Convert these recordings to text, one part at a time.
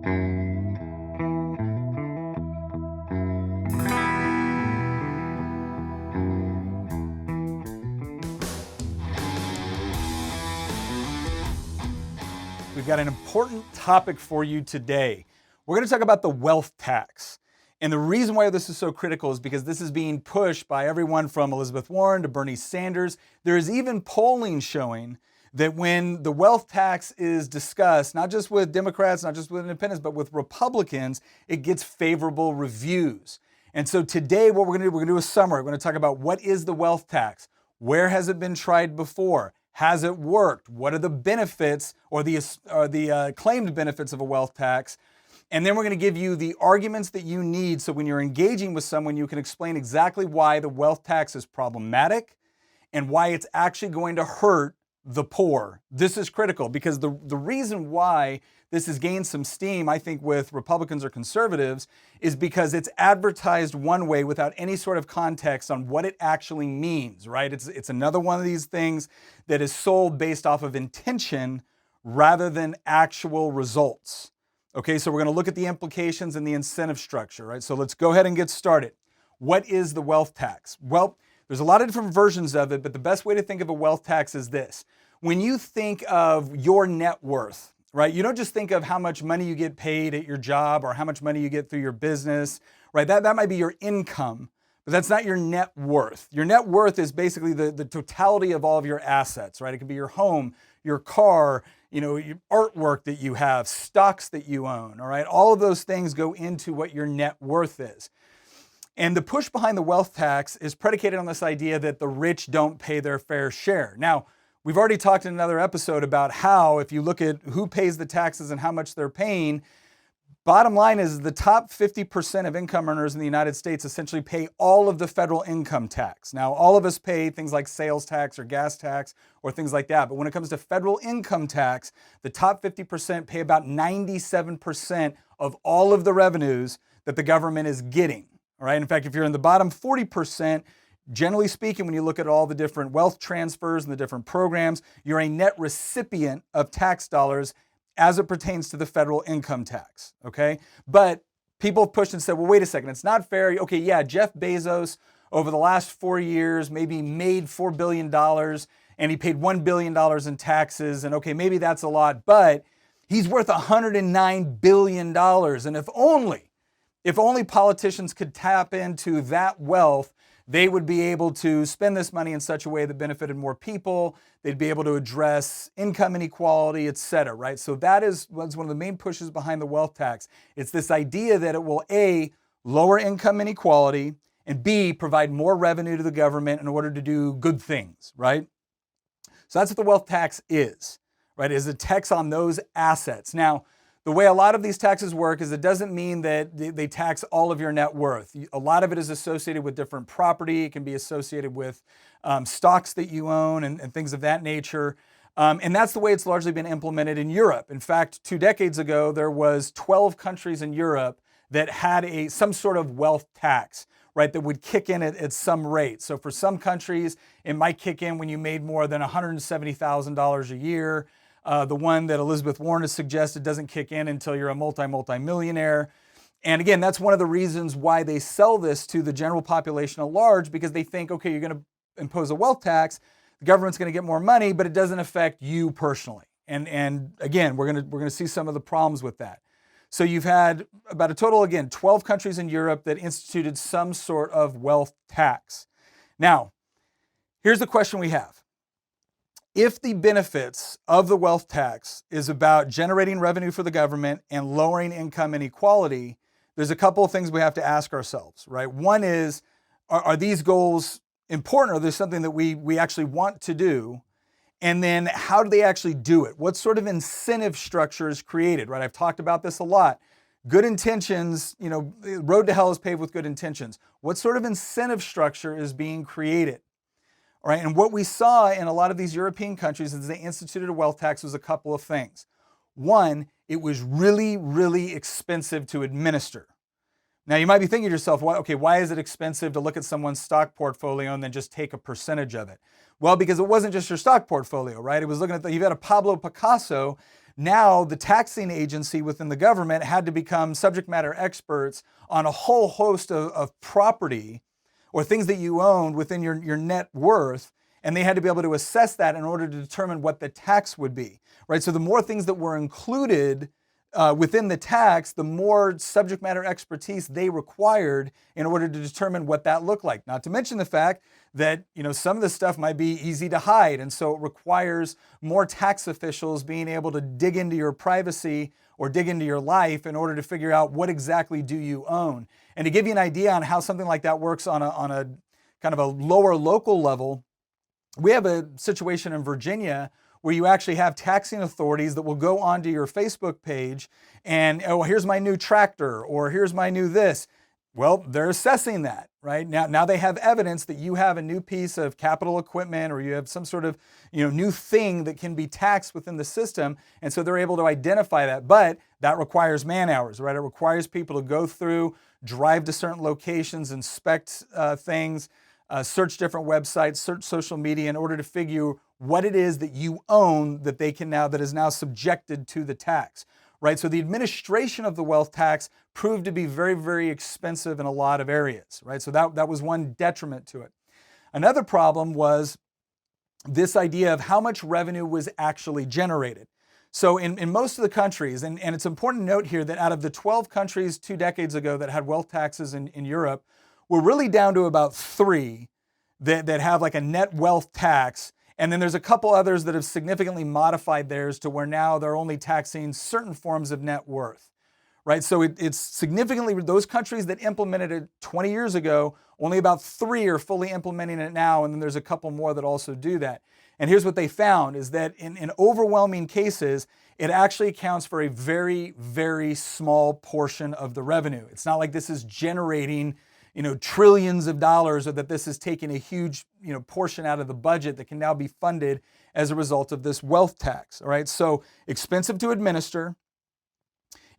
We've got an important topic for you today. We're going to talk about the wealth tax. And the reason why this is so critical is because this is being pushed by everyone from Elizabeth Warren to Bernie Sanders. There is even polling showing that when the wealth tax is discussed, not just with Democrats, not just with independents, but with Republicans, it gets favorable reviews. And so today what we're going to do a summary. We're going to talk about what is the wealth tax? Where has it been tried before? Has it worked? What are the benefits or the claimed benefits of a wealth tax? And then we're going to give you the arguments that you need so when you're engaging with someone, you can explain exactly why the wealth tax is problematic and why it's actually going to hurt the poor. This is critical because the reason why this has gained some steam, I think, with Republicans or conservatives is because it's advertised one way without any sort of context on what it actually means, right? It's another one of these things that is sold based off of intention rather than actual results. Okay, so we're going to look at the implications and the incentive structure, right? So let's go ahead and get started. What is the wealth tax? Well, there's a lot of different versions of it, but the best way to think of a wealth tax is this. When you think of your net worth, right, you don't just think of how much money you get paid at your job or how much money you get through your business, right? That might be your income, but that's not your net worth. Your net worth is basically the totality of all of your assets, right? It could be your home, your car, your artwork that you have, stocks that you own, all right? All of those things go into what your net worth is. And the push behind the wealth tax is predicated on this idea that the rich don't pay their fair share. Now, we've already talked in another episode about how, if you look at who pays the taxes and how much they're paying, bottom line is the top 50% of income earners in the United States essentially pay all of the federal income tax. Now, all of us pay things like sales tax or gas tax or things like that. But when it comes to federal income tax, the top 50% pay about 97% of all of the revenues that the government is getting. All right. In fact, if you're in the bottom 40%, generally speaking, when you look at all the different wealth transfers and the different programs, you're a net recipient of tax dollars as it pertains to the federal income tax, okay? But people have pushed and said, well, wait a second, it's not fair. Okay, yeah, Jeff Bezos over the last 4 years maybe made $4 billion and he paid $1 billion in taxes. And okay, maybe that's a lot, but he's worth $109 billion. And if only politicians could tap into that wealth, they would be able to spend this money in such a way that benefited more people. They'd be able to address income inequality, et cetera, right? So that's one of the main pushes behind the wealth tax. It's this idea that it will A, lower income inequality, and B, provide more revenue to the government in order to do good things, right? So that's what the wealth tax is, right? It is a tax on those assets. Now, the way a lot of these taxes work is it doesn't mean that they tax all of your net worth. A lot of it is associated with different property. It can be associated with stocks that you own and things of that nature. And that's the way it's largely been implemented in Europe. In fact, 2 decades ago, there was 12 countries in Europe that had some sort of wealth tax, right, that would kick in at some rate. So for some countries, it might kick in when you made more than $170,000 a year. The one that Elizabeth Warren has suggested doesn't kick in until you're a multi-millionaire. And again, that's one of the reasons why they sell this to the general population at large, because they think, okay, you're going to impose a wealth tax, the government's going to get more money, but it doesn't affect you personally. And again, we're going to see some of the problems with that. So you've had about a total, again, 12 countries in Europe that instituted some sort of wealth tax. Now, here's the question we have. If the benefits of the wealth tax is about generating revenue for the government and lowering income inequality, there's a couple of things we have to ask ourselves, right? One is, are these goals important? Or there's something that we actually want to do? And then how do they actually do it? What sort of incentive structure is created, right? I've talked about this a lot. Good intentions, the road to hell is paved with good intentions. What sort of incentive structure is being created? All right, and what we saw in a lot of these European countries as they instituted a wealth tax was a couple of things. One, it was really, really expensive to administer. Now you might be thinking to yourself, why is it expensive to look at someone's stock portfolio and then just take a percentage of it? Well, because it wasn't just your stock portfolio, right? It was looking at you've got a Pablo Picasso. now the taxing agency within the government had to become subject matter experts on a whole host of property or things that you owned within your net worth, and they had to be able to assess that in order to determine what the tax would be, right? So the more things that were included within the tax, the more subject matter expertise they required in order to determine what that looked like. Not to mention the fact that some of this stuff might be easy to hide, and so it requires more tax officials being able to dig into your privacy or dig into your life in order to figure out what exactly do you own. And to give you an idea on how something like that works on a kind of a lower local level, we have a situation in Virginia where you actually have taxing authorities that will go onto your Facebook page and, oh, here's my new tractor, or here's my new this. Well, they're assessing that, right? Now they have evidence that you have a new piece of capital equipment, or you have some sort of new thing that can be taxed within the system, and so they're able to identify that. But that requires man hours, right? It requires people to go through, drive to certain locations, inspect things, search different websites, search social media in order to figure what it is that you own that is now subjected to the tax, right? So the administration of the wealth tax proved to be very, very expensive in a lot of areas, right? So that was one detriment to it. Another problem was this idea of how much revenue was actually generated. So in most of the countries, and it's important to note here that out of the 12 countries 2 decades ago that had wealth taxes in Europe, we're really down to about 3 that have like a net wealth tax. And then there's a couple others that have significantly modified theirs to where now they're only taxing certain forms of net worth, right? So it's significantly, those countries that implemented it 20 years ago, only about 3 are fully implementing it now. And then there's a couple more that also do that. And here's what they found is that in overwhelming cases, it actually accounts for a very, very small portion of the revenue. It's not like this is generating trillions of dollars, or that this is taking a huge, portion out of the budget that can now be funded as a result of this wealth tax. All right. So expensive to administer,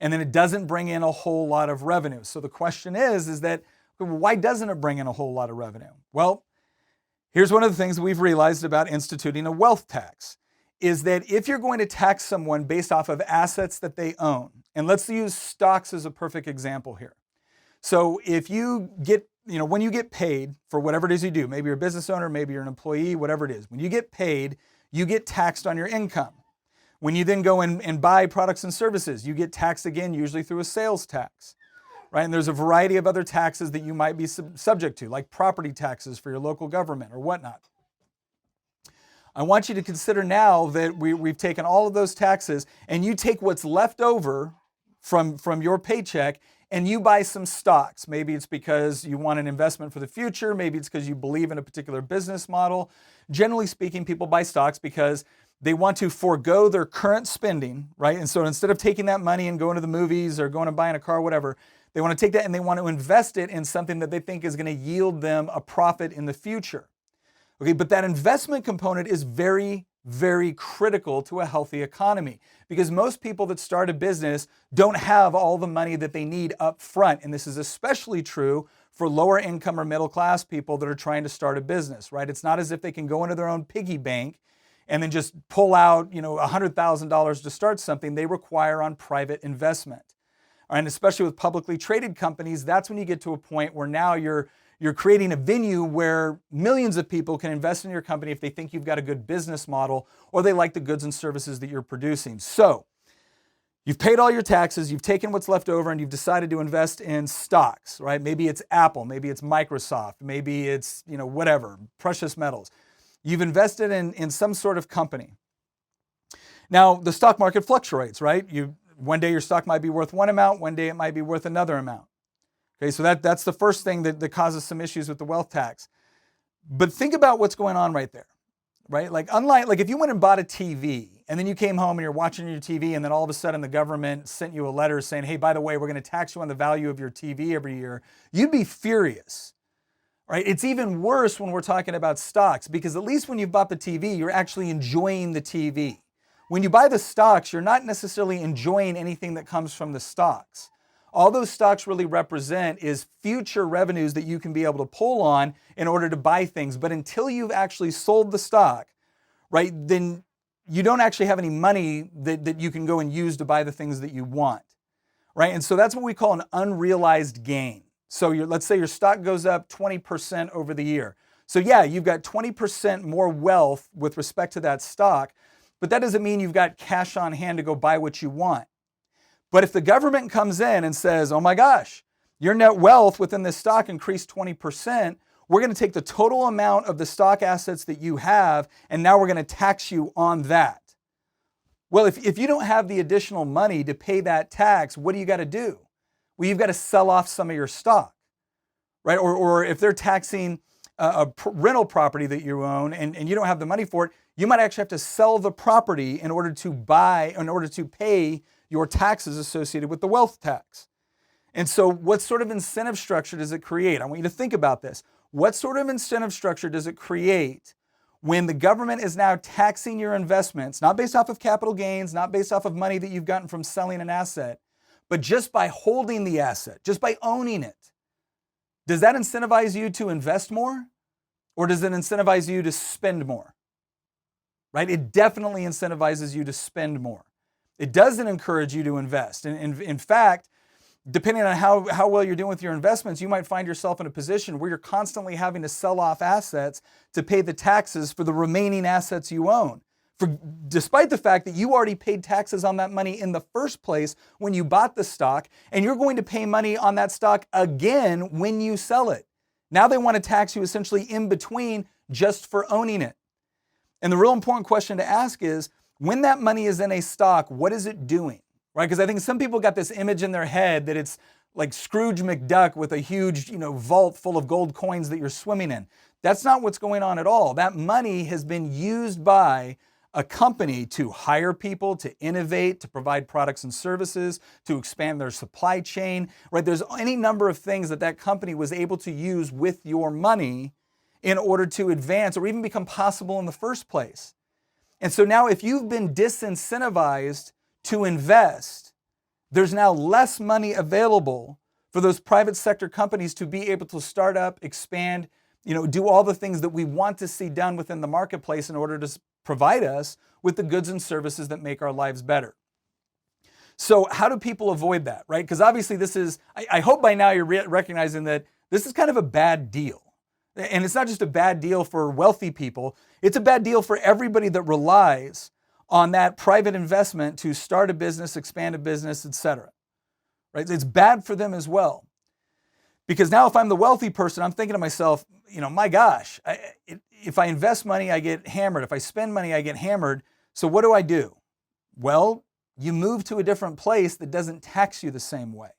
and then it doesn't bring in a whole lot of revenue. So the question is that why doesn't it bring in a whole lot of revenue? Well, here's one of the things we've realized about instituting a wealth tax is that if you're going to tax someone based off of assets that they own, and let's use stocks as a perfect example here. So if you get, when you get paid for whatever it is you do, maybe you're a business owner, maybe you're an employee, whatever it is, when you get paid, you get taxed on your income. When you then go and buy products and services, you get taxed again, usually through a sales tax, right? And there's a variety of other taxes that you might be subject to, like property taxes for your local government or whatnot. I want you to consider now that we've taken all of those taxes and you take what's left over from your paycheck and you buy some stocks. Maybe it's because you want an investment for the future. Maybe it's because you believe in a particular business model. Generally speaking, people buy stocks because they want to forego their current spending, right? And so instead of taking that money and going to the movies or going and buying a car, or whatever, they want to take that and they want to invest it in something that they think is going to yield them a profit in the future. Okay, but that investment component is very, very critical to a healthy economy because most people that start a business don't have all the money that they need up front. And this is especially true for lower income or middle class people that are trying to start a business, right? It's not as if they can go into their own piggy bank and then just pull out, $100,000 to start something. They require on private investment. And especially with publicly traded companies, that's when you get to a point where now you're creating a venue where millions of people can invest in your company if they think you've got a good business model or they like the goods and services that you're producing. So you've paid all your taxes, you've taken what's left over, and you've decided to invest in stocks, right? Maybe it's Apple, maybe it's Microsoft, maybe it's, whatever, precious metals. You've invested in some sort of company. Now, the stock market fluctuates, right? One day your stock might be worth one amount, one day it might be worth another amount. Okay, so that's the first thing that causes some issues with the wealth tax. But think about what's going on right there, right? Like if you went and bought a TV and then you came home and you're watching your TV and then all of a sudden the government sent you a letter saying, hey, by the way, we're going to tax you on the value of your TV every year, you'd be furious, right? It's even worse when we're talking about stocks because at least when you've bought the TV, you're actually enjoying the TV. When you buy the stocks, you're not necessarily enjoying anything that comes from the stocks. All those stocks really represent is future revenues that you can be able to pull on in order to buy things. But until you've actually sold the stock, right, then you don't actually have any money that you can go and use to buy the things that you want, right? And so that's what we call an unrealized gain. So let's say your stock goes up 20% over the year. So yeah, you've got 20% more wealth with respect to that stock, but that doesn't mean you've got cash on hand to go buy what you want. But if the government comes in and says, oh my gosh, your net wealth within this stock increased 20%, we're going to take the total amount of the stock assets that you have, and now we're going to tax you on that. Well, if you don't have the additional money to pay that tax, what do you got to do? Well, you've got to sell off some of your stock, right? Or if they're taxing a rental property that you own and you don't have the money for it, you might actually have to sell the property in order to pay your taxes associated with the wealth tax. And so what sort of incentive structure does it create? I want you to think about this. What sort of incentive structure does it create when the government is now taxing your investments, not based off of capital gains, not based off of money that you've gotten from selling an asset, but just by holding the asset, just by owning it? Does that incentivize you to invest more, or does it incentivize you to spend more? Right? It definitely incentivizes you to spend more. It doesn't encourage you to invest. And in fact, depending on how well you're doing with your investments, you might find yourself in a position where you're constantly having to sell off assets to pay the taxes for the remaining assets you own, despite the fact that you already paid taxes on that money in the first place when you bought the stock, and you're going to pay money on that stock again when you sell it. Now they want to tax you essentially in between just for owning it. And the real important question to ask is, when that money is in a stock, what is it doing? Right? Because I think some people got this image in their head that it's like Scrooge McDuck with a huge, vault full of gold coins that you're swimming in. That's not what's going on at all. That money has been used by a company to hire people, to innovate, to provide products and services, to expand their supply chain, right? There's any number of things that company was able to use with your money in order to advance or even become possible in the first place. And so now if you've been disincentivized to invest, there's now less money available for those private sector companies to be able to start up, expand, do all the things that we want to see done within the marketplace in order to provide us with the goods and services that make our lives better. So how do people avoid that, right? Because obviously I hope by now you're recognizing that this is kind of a bad deal. And it's not just a bad deal for wealthy people, it's a bad deal for everybody that relies on that private investment to start a business, expand a business, etc. Right? It's bad for them as well. Because now if I'm the wealthy person, I'm thinking to myself, my gosh, if I invest money, I get hammered. If I spend money, I get hammered. So what do? Well, you move to a different place that doesn't tax you the same way.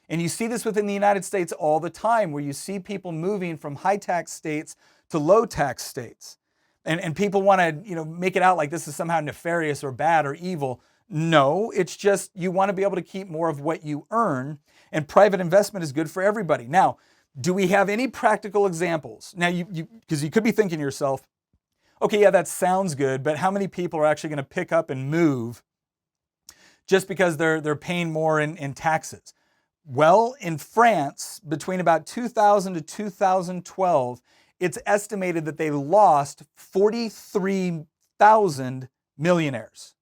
And you see this within the United States all the time, where you see people moving from high tax states to low tax states. And people want to, make it out like this is somehow nefarious or bad or evil. No, it's just you want to be able to keep more of what you earn, and private investment is good for everybody. Now, do we have any practical examples? Now, because you could be thinking to yourself, okay, yeah, that sounds good, but how many people are actually going to pick up and move just because they're paying more in taxes? Well, in France, between about 2000 to 2012, it's estimated that they lost 43,000 millionaires.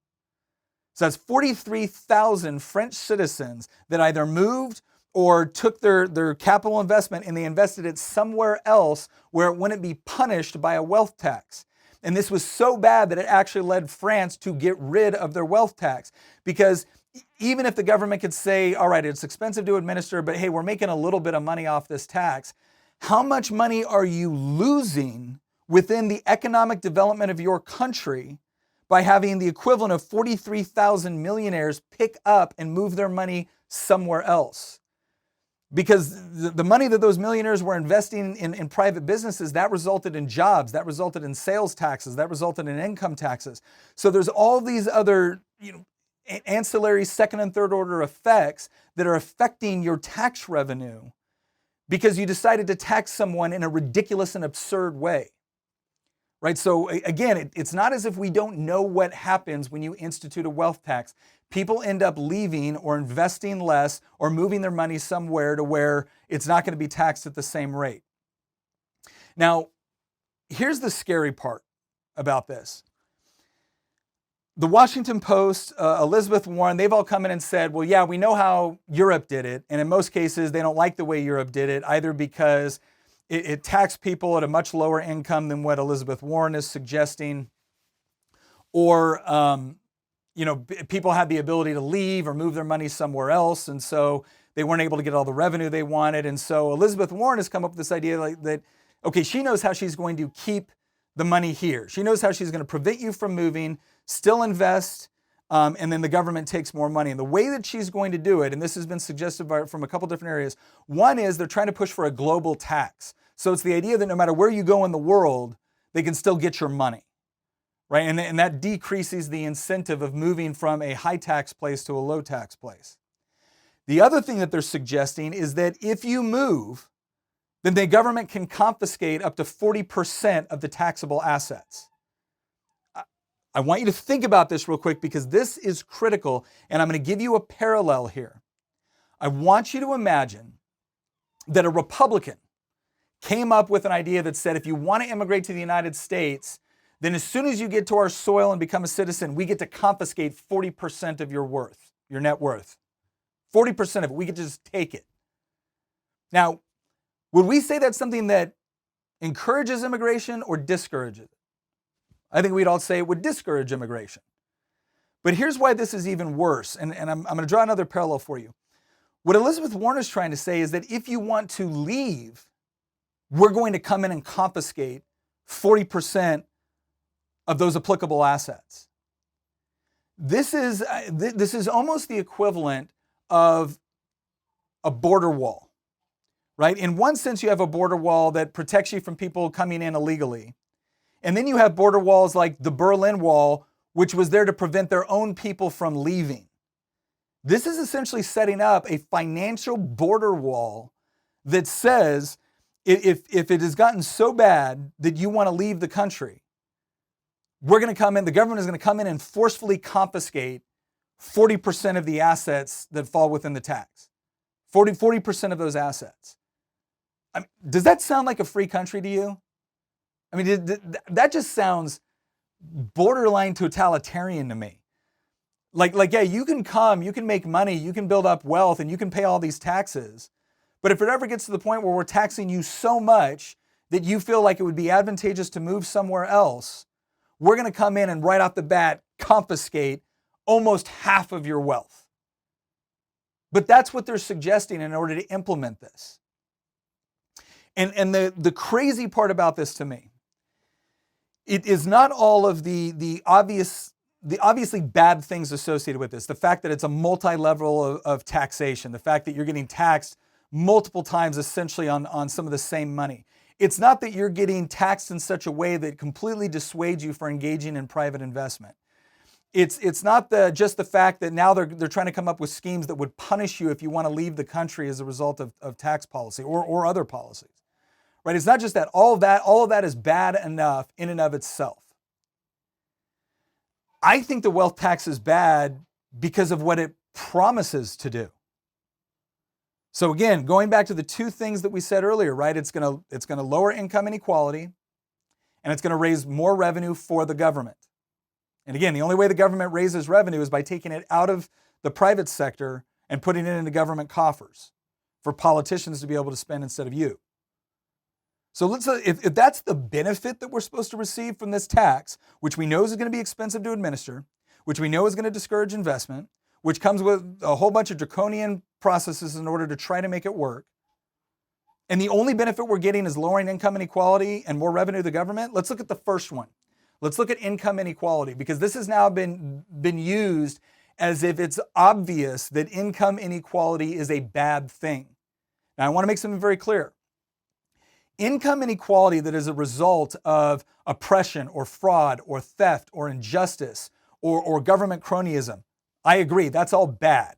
So that's 43,000 French citizens that either moved or took their capital investment and they invested it somewhere else where it wouldn't be punished by a wealth tax. And this was so bad that it actually led France to get rid of their wealth tax, because even if the government could say, all right, it's expensive to administer, but hey, we're making a little bit of money off this tax, how much money are you losing within the economic development of your country by having the equivalent of 43,000 millionaires pick up and move their money somewhere else? Because the money that those millionaires were investing in private businesses, that resulted in jobs, that resulted in sales taxes, that resulted in income taxes. So there's all these other, ancillary second and third order effects that are affecting your tax revenue because you decided to tax someone in a ridiculous and absurd way. Right? So again, it's not as if we don't know what happens when you institute a wealth tax. People end up leaving or investing less or moving their money somewhere to where it's not going to be taxed at the same rate. Now, here's the scary part about this. The Washington Post, Elizabeth Warren, they've all come in and said, well, yeah, we know how Europe did it. And in most cases, they don't like the way Europe did it, either because it taxed people at a much lower income than what Elizabeth Warren is suggesting, or people had the ability to leave or move their money somewhere else, and so they weren't able to get all the revenue they wanted. And so Elizabeth Warren has come up with this idea that, okay, she knows how she's going to keep the money here. She knows how she's going to prevent you from moving, still invest, and then the government takes more money. And the way that she's going to do it, and this has been suggested from a couple different areas, one is they're trying to push for a global tax. So it's the idea that no matter where you go in the world, they can still get your money, right? And that decreases the incentive of moving from a high tax place to a low tax place. The other thing that they're suggesting is that if you move, then the government can confiscate up to 40% of the taxable assets. I want you to think about this real quick because this is critical, and I'm going to give you a parallel here. I want you to imagine that a Republican came up with an idea that said if you want to immigrate to the United States, then as soon as you get to our soil and become a citizen, we get to confiscate 40% of your worth, your net worth. 40% of it, we get to just take it. Now, would we say that's something that encourages immigration or discourages it? I think we'd all say it would discourage immigration. But here's why this is even worse, and I'm going to draw another parallel for you. What Elizabeth Warren is trying to say is that if you want to leave, we're going to come in and confiscate 40% of those applicable assets. This is almost the equivalent of a border wall, right? In one sense, you have a border wall that protects you from people coming in illegally. And then you have border walls like the Berlin Wall, which was there to prevent their own people from leaving. This is essentially setting up a financial border wall that says if it has gotten so bad that you want to leave the country, we're going to come in, the government is going to come in and forcefully confiscate 40% of the assets that fall within the tax. 40% of those assets. I mean, does that sound like a free country to you? I mean, that just sounds borderline totalitarian to me. Like, yeah, you can come, you can make money, you can build up wealth, and you can pay all these taxes. But if it ever gets to the point where we're taxing you so much that you feel like it would be advantageous to move somewhere else, we're going to come in and right off the bat confiscate almost half of your wealth. But that's what they're suggesting in order to implement this. And the crazy part about this to me, it is not all of the obviously bad things associated with this. The fact that it's a multi-level of taxation, the fact that you're getting taxed multiple times essentially on some of the same money. It's not that you're getting taxed in such a way that completely dissuades you from engaging in private investment. It's not just the fact that now they're trying to come up with schemes that would punish you if you want to leave the country as a result of tax policy or other policies. Right? It's not just that. All of that is bad enough in and of itself. I think the wealth tax is bad because of what it promises to do. So again, going back to the two things that we said earlier, right? It's going to lower income inequality, and it's going to raise more revenue for the government. And again, the only way the government raises revenue is by taking it out of the private sector and putting it into government coffers for politicians to be able to spend instead of you. So if that's the benefit that we're supposed to receive from this tax, which we know is going to be expensive to administer, which we know is going to discourage investment, which comes with a whole bunch of draconian processes in order to try to make it work, and the only benefit we're getting is lowering income inequality and more revenue to the government, let's look at the first one. Let's look at income inequality, because this has now been used as if it's obvious that income inequality is a bad thing. Now, I want to make something very clear. Income inequality that is a result of oppression or fraud or theft or injustice or government cronyism, I agree, that's all bad,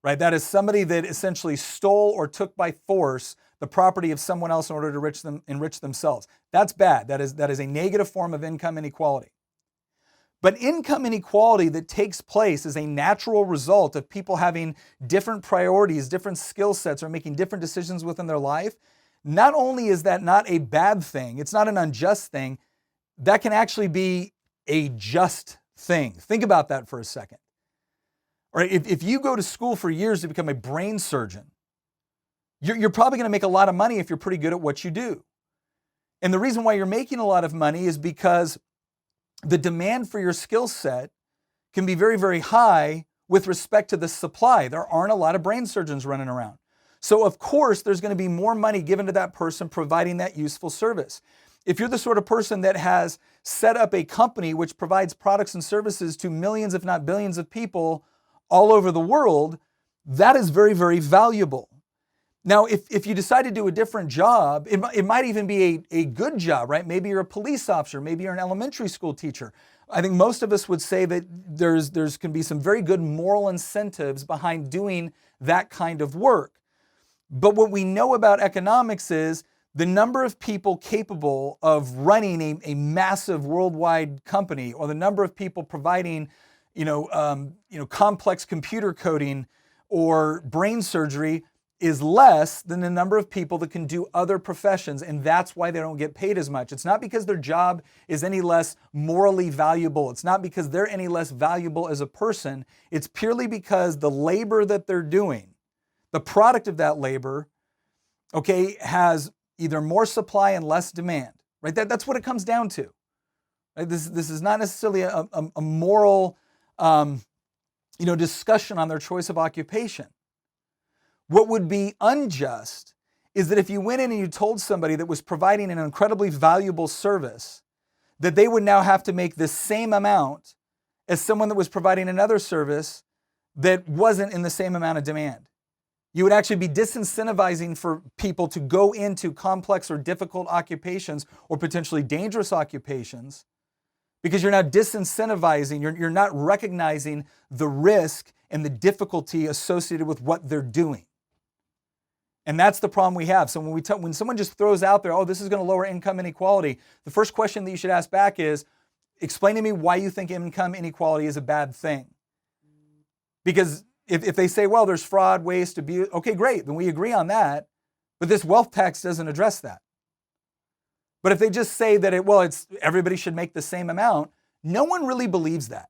right? That is somebody that essentially stole or took by force the property of someone else in order to enrich themselves. That's bad. That is a negative form of income inequality. But income inequality that takes place is a natural result of people having different priorities, different skill sets, or making different decisions within their life. Not only is that not a bad thing, it's not an unjust thing, that can actually be a just thing. Think about that for a second. All right, if you go to school for years to become a brain surgeon, you're probably going to make a lot of money if you're pretty good at what you do. And the reason why you're making a lot of money is because the demand for your skill set can be very, very high with respect to the supply. There aren't a lot of brain surgeons running around. So of course, there's going to be more money given to that person providing that useful service. If you're the sort of person that has set up a company which provides products and services to millions, if not billions of people all over the world, that is very, very valuable. Now, if you decide to do a different job, it might even be a good job, right? Maybe you're a police officer, maybe you're an elementary school teacher. I think most of us would say that there's can be some very good moral incentives behind doing that kind of work. But what we know about economics is the number of people capable of running a massive worldwide company, or the number of people providing, complex computer coding or brain surgery, is less than the number of people that can do other professions, and that's why they don't get paid as much. It's not because their job is any less morally valuable. It's not because they're any less valuable as a person. It's purely because the labor that they're doing, the product of that labor, has either more supply and less demand, right? That's what it comes down to. Right? This is not necessarily a moral, discussion on their choice of occupation. What would be unjust is that if you went in and you told somebody that was providing an incredibly valuable service, that they would now have to make the same amount as someone that was providing another service that wasn't in the same amount of demand. You would actually be disincentivizing for people to go into complex or difficult occupations or potentially dangerous occupations, because you're now disincentivizing, you're not recognizing the risk and the difficulty associated with what they're doing. And that's the problem we have. So when someone just throws out there, oh, this is going to lower income inequality, the first question that you should ask back is, explain to me why you think income inequality is a bad thing. Because if they say, well, there's fraud, waste, abuse, okay, great, then we agree on that. But this wealth tax doesn't address that. But if they just say that it's everybody should make the same amount, no one really believes that.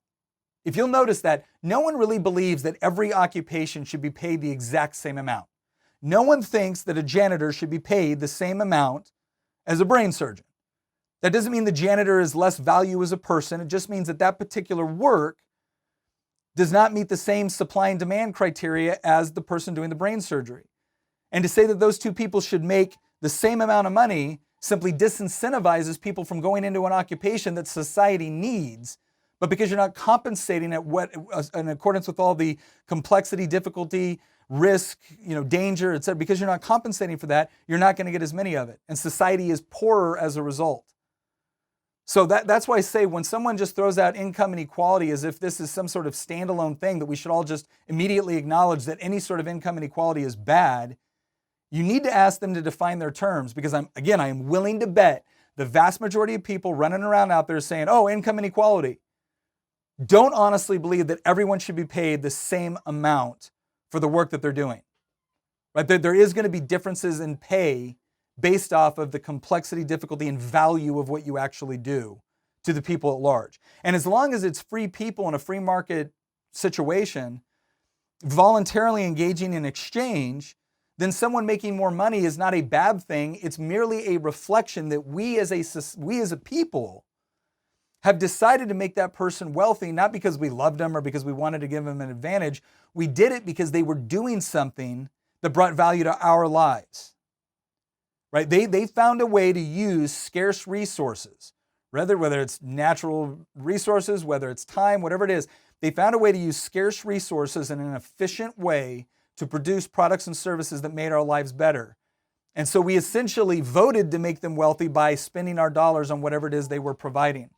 If you'll notice that, no one really believes that every occupation should be paid the exact same amount. No one thinks that a janitor should be paid the same amount as a brain surgeon. That doesn't mean the janitor is less value as a person. It just means that particular work does not meet the same supply and demand criteria as the person doing the brain surgery. And to say that those two people should make the same amount of money simply disincentivizes people from going into an occupation that society needs. But because you're not compensating in accordance with all the complexity, difficulty, risk, danger, etc., because you're not compensating for that, you're not going to get as many of it. And society is poorer as a result. So that's why I say when someone just throws out income inequality as if this is some sort of standalone thing that we should all just immediately acknowledge that any sort of income inequality is bad, you need to ask them to define their terms, because I am willing to bet the vast majority of people running around out there saying, oh, income inequality, don't honestly believe that everyone should be paid the same amount for the work that they're doing. Right? There is going to be differences in pay based off of the complexity, difficulty, and value of what you actually do to the people at large. And as long as it's free people in a free market situation, voluntarily engaging in exchange, then someone making more money is not a bad thing. It's merely a reflection that we as a people have decided to make that person wealthy, not because we loved them or because we wanted to give them an advantage. We did it because they were doing something that brought value to our lives. Right? They found a way to use scarce resources, whether it's natural resources, whether it's time, whatever it is. They found a way to use scarce resources in an efficient way to produce products and services that made our lives better. And so we essentially voted to make them wealthy by spending our dollars on whatever it is they were providing.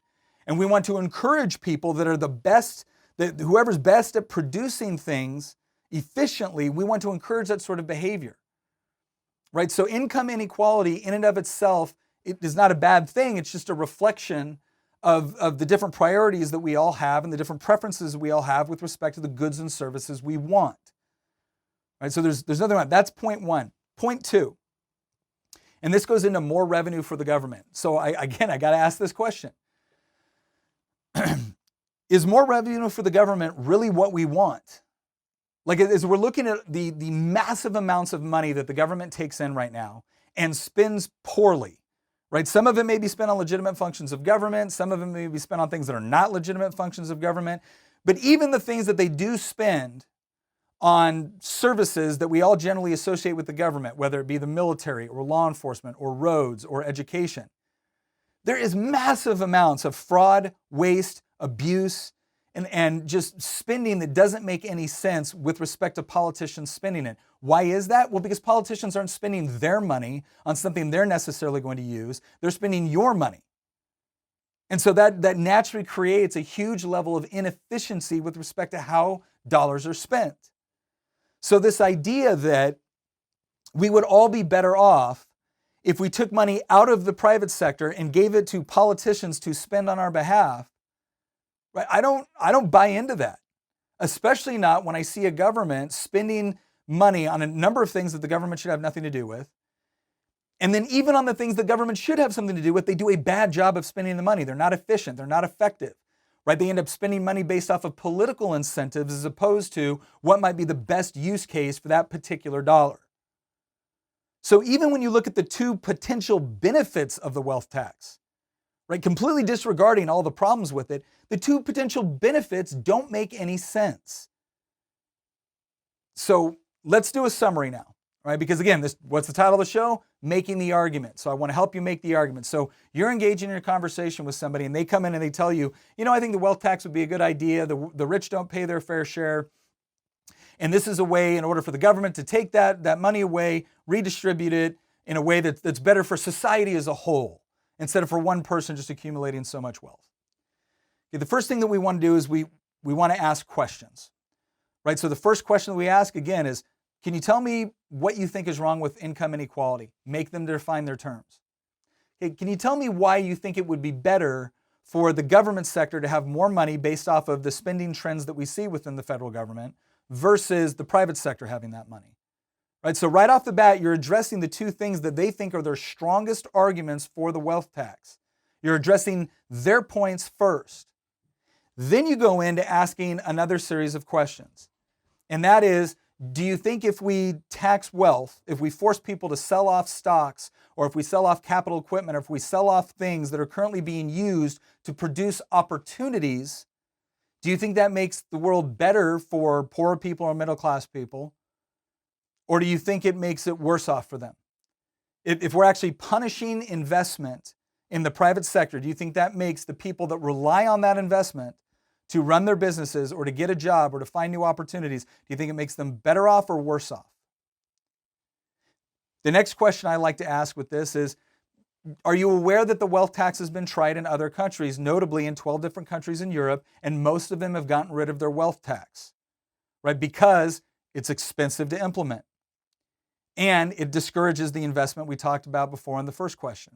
And we want to encourage people that are the best, that whoever's best at producing things efficiently, we want to encourage that sort of behavior. Right? So income inequality in and of itself, it is not a bad thing. It's just a reflection of the different priorities that we all have and the different preferences we all have with respect to the goods and services we want. Right? So there's nothing wrong. That's point one. Point two, and this goes into more revenue for the government. So I got to ask this question. Is more revenue for the government really what we want? Like, as we're looking at the massive amounts of money that the government takes in right now and spends poorly, right? Some of it may be spent on legitimate functions of government. Some of it may be spent on things that are not legitimate functions of government. But even the things that they do spend on services that we all generally associate with the government, whether it be the military or law enforcement or roads or education, there is massive amounts of fraud, waste, abuse, and just spending that doesn't make any sense with respect to politicians spending it. Why is that? Well, because politicians aren't spending their money on something they're necessarily going to use. They're spending your money. And so that naturally creates a huge level of inefficiency with respect to how dollars are spent. So this idea that we would all be better off if we took money out of the private sector and gave it to politicians to spend on our behalf, right? I don't buy into that, especially not when I see a government spending money on a number of things that the government should have nothing to do with. And then even on the things the government should have something to do with, they do a bad job of spending the money. They're not efficient. They're not effective, right? They end up spending money based off of political incentives as opposed to what might be the best use case for that particular dollar. So even when you look at the two potential benefits of the wealth tax, right, completely disregarding all the problems with it, the two potential benefits don't make any sense. So let's do a summary now, right? Because again, what's the title of the show? Making the argument. So I want to help you make the argument. So you're engaging in a conversation with somebody and they come in and they tell you, I think the wealth tax would be a good idea. The rich don't pay their fair share. And this is a way in order for the government to take that money away, redistribute it in a way that's better for society as a whole, instead of for one person just accumulating so much wealth. Okay, the first thing that we want to do is we want to ask questions, right? So the first question that we ask again is, can you tell me what you think is wrong with income inequality? Make them define their terms. Okay, can you tell me why you think it would be better for the government sector to have more money based off of the spending trends that we see within the federal government versus the private sector having that money? Right, so right off the bat, you're addressing the two things that they think are their strongest arguments for the wealth tax. You're addressing their points first. Then you go into asking another series of questions. And that is, do you think if we tax wealth, if we force people to sell off stocks, or if we sell off capital equipment, or if we sell off things that are currently being used to produce opportunities, do you think that makes the world better for poorer people or middle class people? Or do you think it makes it worse off for them? If we're actually punishing investment in the private sector, do you think that makes the people that rely on that investment to run their businesses or to get a job or to find new opportunities, do you think it makes them better off or worse off? The next question I like to ask with this is, are you aware that the wealth tax has been tried in other countries, notably in 12 different countries in Europe, and most of them have gotten rid of their wealth tax, right? Because it's expensive to implement. And it discourages the investment we talked about before in the first question.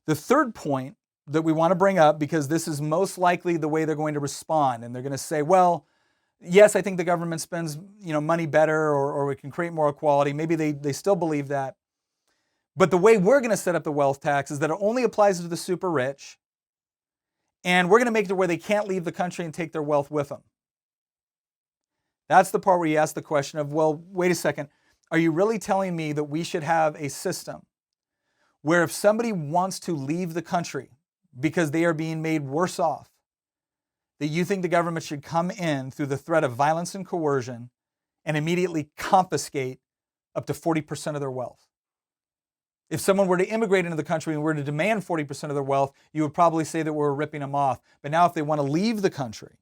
The third point that we want to bring up, because this is most likely the way they're going to respond, and they're going to say, well, yes, I think the government spends money better, or we can create more equality. Maybe they still believe that. But the way we're going to set up the wealth tax is that it only applies to the super rich, and we're going to make it to where they can't leave the country and take their wealth with them. That's the part where you ask the question of, well, wait a second, are you really telling me that we should have a system where if somebody wants to leave the country because they are being made worse off, that you think the government should come in through the threat of violence and coercion and immediately confiscate up to 40% of their wealth? If someone were to immigrate into the country and were to demand 40% of their wealth, you would probably say that we're ripping them off. But now if they want to leave the country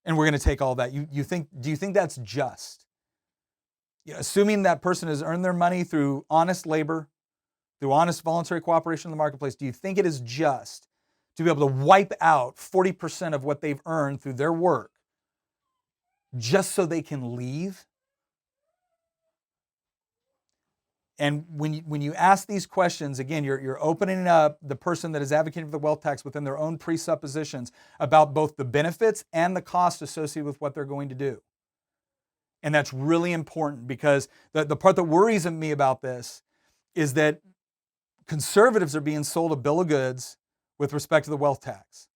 and we're going to take all that, do you think that's just? Assuming that person has earned their money through honest labor, through honest voluntary cooperation in the marketplace, do you think it is just to be able to wipe out 40% of what they've earned through their work just so they can leave? And when you ask these questions, again, you're opening up the person that is advocating for the wealth tax within their own presuppositions about both the benefits and the cost associated with what they're going to do. And that's really important, because the part that worries me about this is that conservatives are being sold a bill of goods with respect to the wealth tax.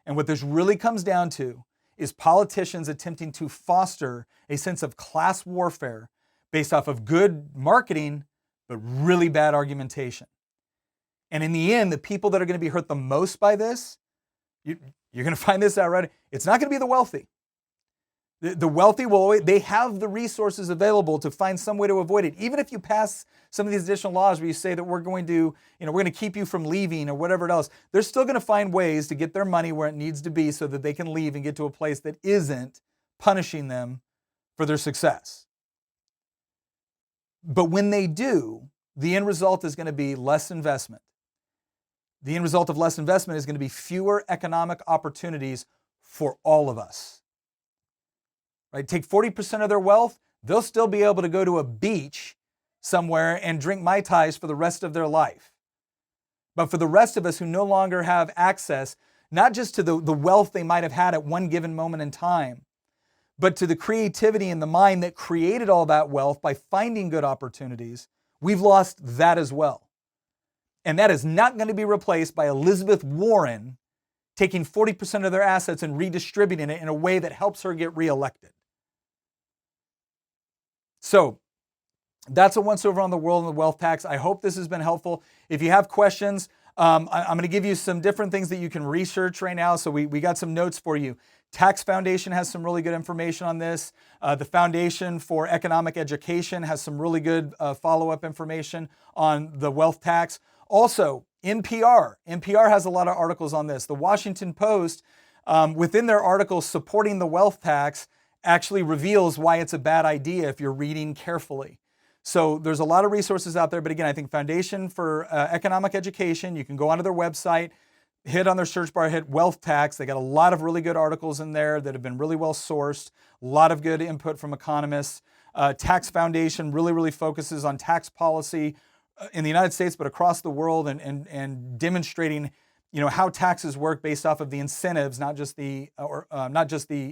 And what this really comes down to is politicians attempting to foster a sense of class warfare based off of good marketing, but really bad argumentation. And in the end, the people that are going to be hurt the most by this, you're going to find this out right. It's not going to be the wealthy. The wealthy will always, they have the resources available to find some way to avoid it. Even if you pass some of these additional laws where you say that we're going to keep you from leaving or whatever else, they're still going to find ways to get their money where it needs to be so that they can leave and get to a place that isn't punishing them for their success. But when they do, the end result is going to be less investment. The end result of less investment is going to be fewer economic opportunities for all of us. Right? Take 40% of their wealth, they'll still be able to go to a beach somewhere and drink Mai Tais for the rest of their life. But for the rest of us who no longer have access, not just to the wealth they might have had at one given moment in time, but to the creativity and the mind that created all that wealth by finding good opportunities, we've lost that as well. And that is not going to be replaced by Elizabeth Warren taking 40% of their assets and redistributing it in a way that helps her get reelected. So that's a once over on the world and the wealth tax. I hope this has been helpful. If you have questions, I'm going to give you some different things that you can research right now. So we got some notes for you. Tax Foundation has some really good information on this. The Foundation for Economic Education has some really good follow-up information on the wealth tax. Also, NPR has a lot of articles on this. The Washington Post, within their articles supporting the wealth tax, actually reveals why it's a bad idea if you're reading carefully. So there's a lot of resources out there. But again, I think Foundation for Economic Education, you can go onto their website, hit on their search bar, hit wealth tax. They got a lot of really good articles in there that have been really well sourced, a lot of good input from economists. Tax Foundation really focuses on tax policy in the United States, but across the world, and demonstrating, how taxes work based off of the incentives, not just the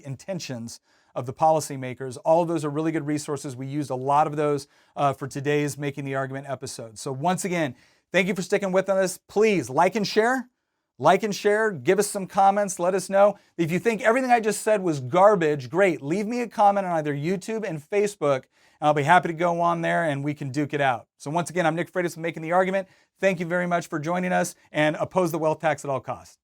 intentions of the policymakers. All of those are really good resources. We used a lot of those for today's Making the Argument episode. So once again, thank you for sticking with us. Please like and share. Give us some comments. Let us know. If you think everything I just said was garbage, great. Leave me a comment on either YouTube and Facebook. I'll be happy to go on there and we can duke it out. So once again, I'm Nick Freitas with Making the Argument. Thank you very much for joining us, and oppose the wealth tax at all costs.